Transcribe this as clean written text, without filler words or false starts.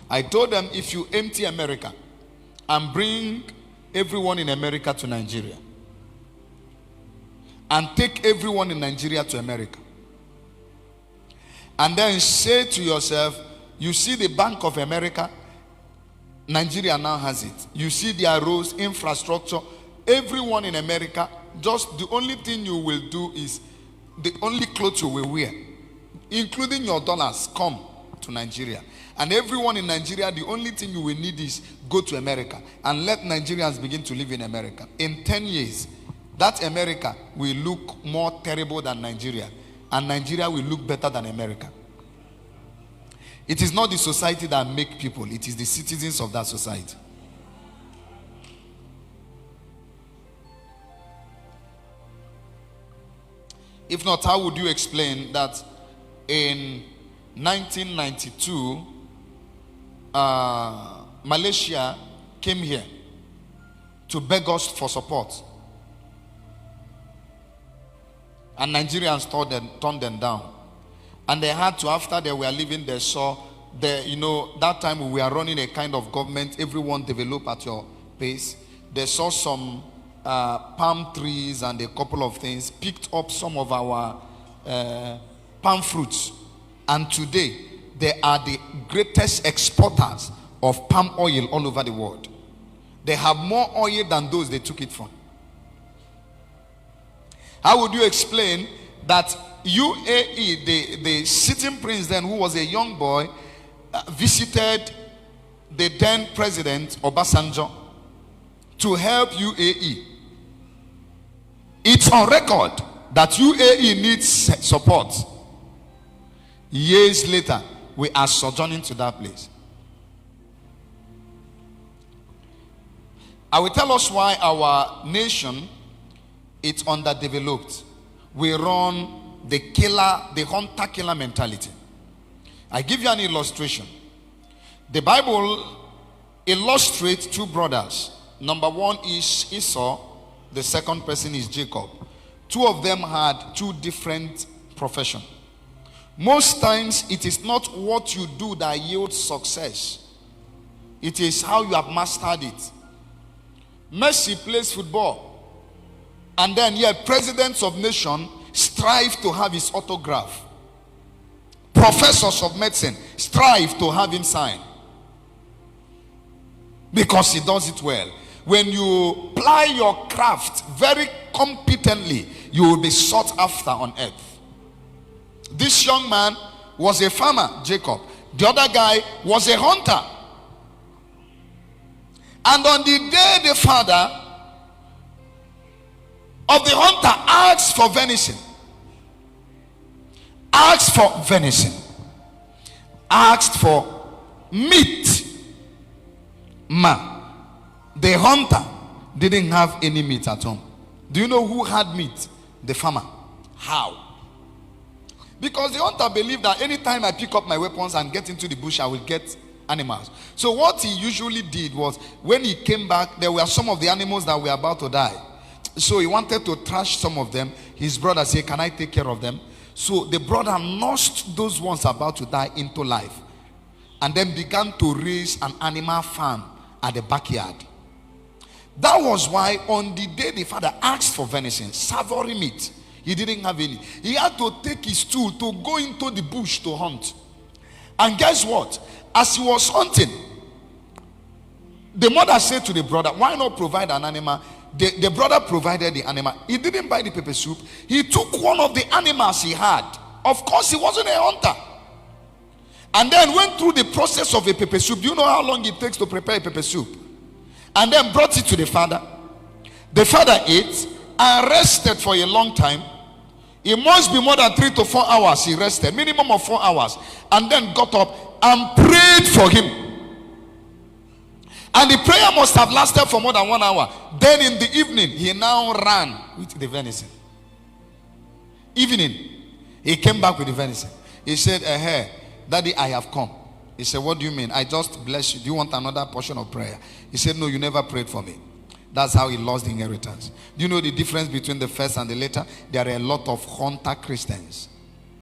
I told them, if you empty America and bring everyone in America to Nigeria, and take everyone in Nigeria to America, and then say to yourself, you see the Bank of America, Nigeria now has it. You see their roads, infrastructure, everyone in America, just the only thing you will do is, the only clothes you will wear, including your dollars, come to Nigeria. And everyone in Nigeria, the only thing you will need is go to America and let Nigerians begin to live in America. In 10 years, that America will look more terrible than Nigeria, and Nigeria will look better than America. It is not the society that make people, it is the citizens of that society. If not, how would you explain that in 1992, Malaysia came here to beg us for support, and Nigerians turned them down? And they had to, after they were leaving, they saw, that time we were running a kind of government, everyone develop at your pace. They saw some palm trees and a couple of things, picked up some of our palm fruits. And today, they are the greatest exporters of palm oil all over the world. They have more oil than those they took it from. How would you explain that UAE, the sitting prince then, who was a young boy, visited the then president Obasanjo to help UAE? It's on record that UAE needs support. Years later, we are sojourning to that place. I will tell us why our nation is underdeveloped. We run the hunter-killer mentality. I give you an illustration. The Bible illustrates two brothers. Number one is Esau. The second person is Jacob. Two of them had two different professions. Most times, it is not what you do that yields success. It is how you have mastered it. Messi plays football. And then, yet, presidents of nations strive to have his autograph. Professors of medicine strive to have him sign, because he does it well. When you ply your craft very competently, you will be sought after on earth. This young man was a farmer, Jacob. The other guy was a hunter. And on the day the father of the hunter asked for venison, asked for meat, the hunter didn't have any meat at home. Do you know who had meat? The farmer. How? Because the hunter believed that anytime I pick up my weapons and get into the bush, I will get animals. So what he usually did was, when he came back, there were some of the animals that were about to die. So he wanted to trash some of them. His brother said, can I take care of them? So the brother nursed those ones about to die into life, and then began to raise an animal farm at the backyard. That was why on the day the father asked for venison, savory meat, he didn't have any. He had to take his tool to go into the bush to hunt. And guess what? As he was hunting, the mother said to the brother, why not provide an animal? The brother provided the animal. He didn't buy the pepper soup. He took one of the animals he had. Of course, he wasn't a hunter. And then went through the process of a pepper soup. Do you know how long it takes to prepare a pepper soup? And then brought it to the father. The father ate and rested for a long time. It must be more than 3 to 4 hours he rested. Minimum of 4 hours. And then got up and prayed for him. And the prayer must have lasted for more than 1 hour. Then in the evening, he now ran with the venison. Evening, he came back with the venison. He said, Daddy, I have come. He said, what do you mean? I just bless you. Do you want another portion of prayer? He said, no, you never prayed for me. That's how he lost the inheritance. Do you know the difference between the first and the later? There are a lot of hunter Christians.